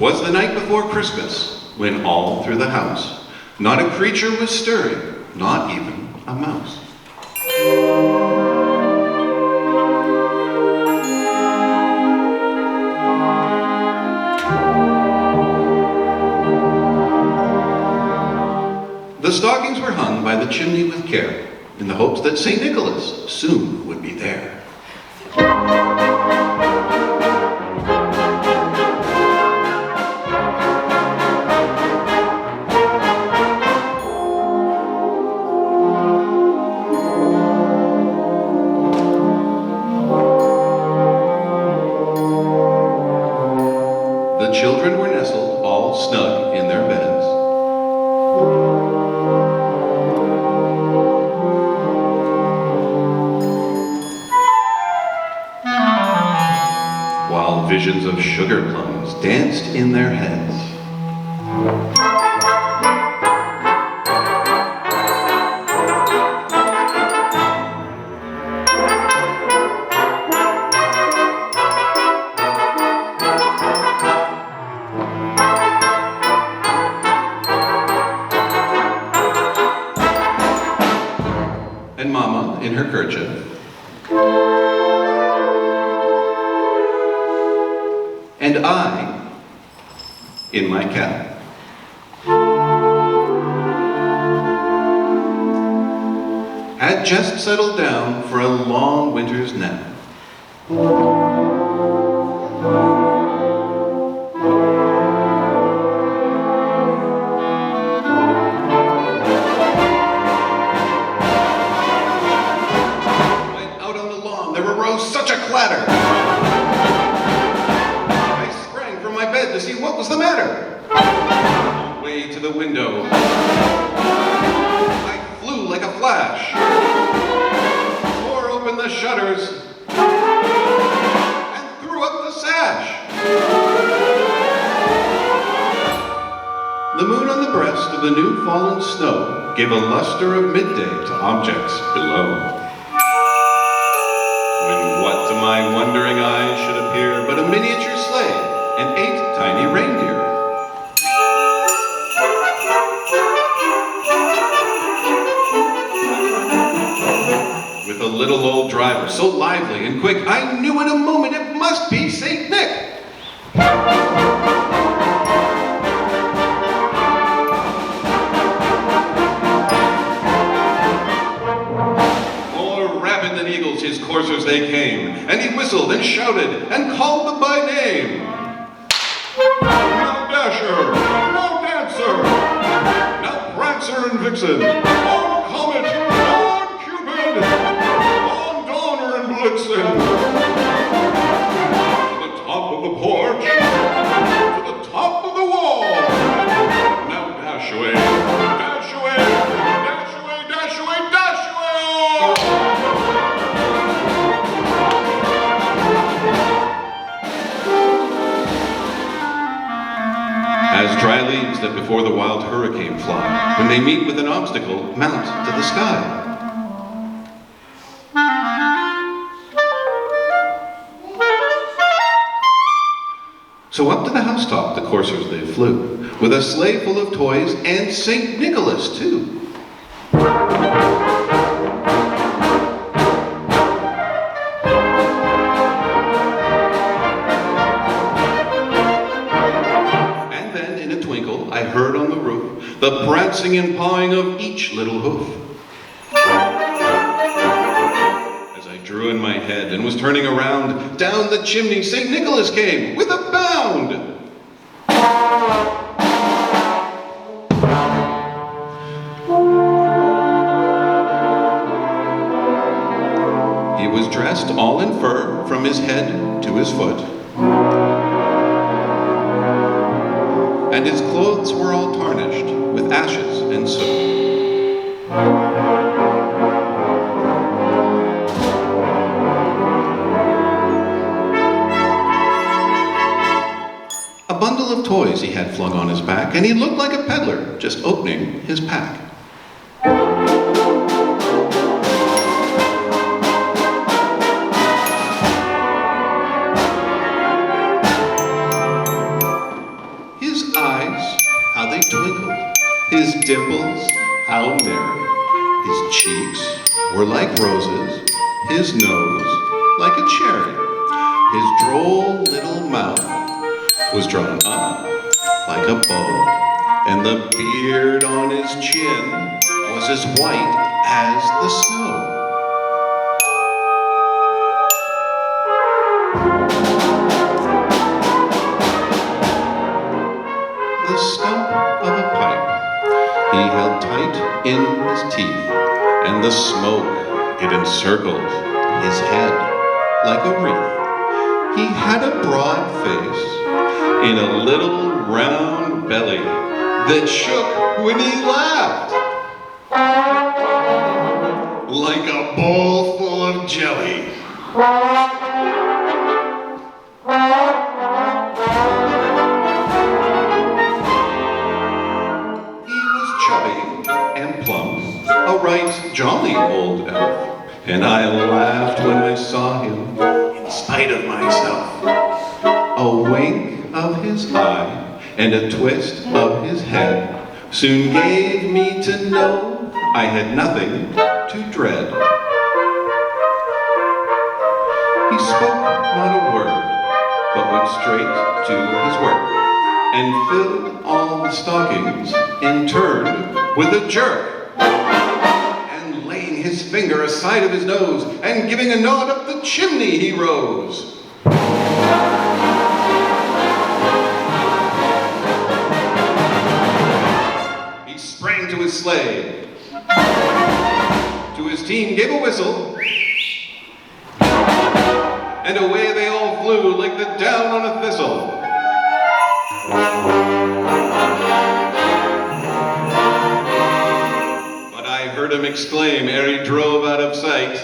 'Twas the night before Christmas, when all through the house not a creature was stirring, not even a mouse. The stockings were hung by the chimney with care, in the hopes that St. Nicholas soon would be there. The children were nestled all snug in their beds. While visions of sugar plums danced in their heads. And Mama, in her kerchief, and I, in my cap. Had just settled down for a long winter's nap. Went out on the lawn, there arose such a clatter. To see what was the matter. Away to the window, I flew like a flash, tore open the shutters, and threw up the sash. The moon on the breast of the new fallen snow gave a luster of midday to objects below. When what to my wondering eyes should appear but a miniature sleigh and 8 tiny reindeer. With a little old driver, so lively and quick, I knew in a moment it must be St. Nick. More rapid than eagles his coursers they came, and he whistled and shouted and called them by name. Now Dasher, now Dancer, now Prancer and Vixen, on Comet, on Cupid, on Donner and Blitzen. To the top of the porch, to the top of the wall. Now dash away, dash away, dash away, dash away, dash away all. As dry leaves that before the wild hurricane fly, when they meet with an obstacle, mount to the sky. So up to the housetop the coursers they flew, with a sleigh full of toys and St. Nicholas too. I heard on the roof the prancing and pawing of each little hoof. As I drew in my head and was turning around, down the chimney St. Nicholas came with a bound. He was dressed all in fur from his head to his foot. And his clothes were all tarnished with ashes and soot. A bundle of toys he had flung on his back, and he looked like a peddler just opening his pack. His dimples, how merry. His cheeks were like roses, his nose like a cherry. His droll little mouth was drawn up like a bow, and the beard on his chin was as white as the snow. The stump of a pipe he held tight in his teeth, and the smoke, it encircled his head like a wreath. He had a broad face in a little round belly that shook when he laughed, like a bowl full of jelly. And plump, a right jolly old elf, and I laughed when I saw him in spite of myself. A wink of his eye and a twist of his head soon gave me to know I had nothing to dread. He spoke not a word, but went straight to his work, and filled all the stockings in turn with a jerk, and laying his finger aside of his nose, and giving a nod up the chimney he rose. He sprang to his sleigh, to his team gave a whistle, and away they all flew like the down on a thistle. But I heard him exclaim ere he drove out of sight,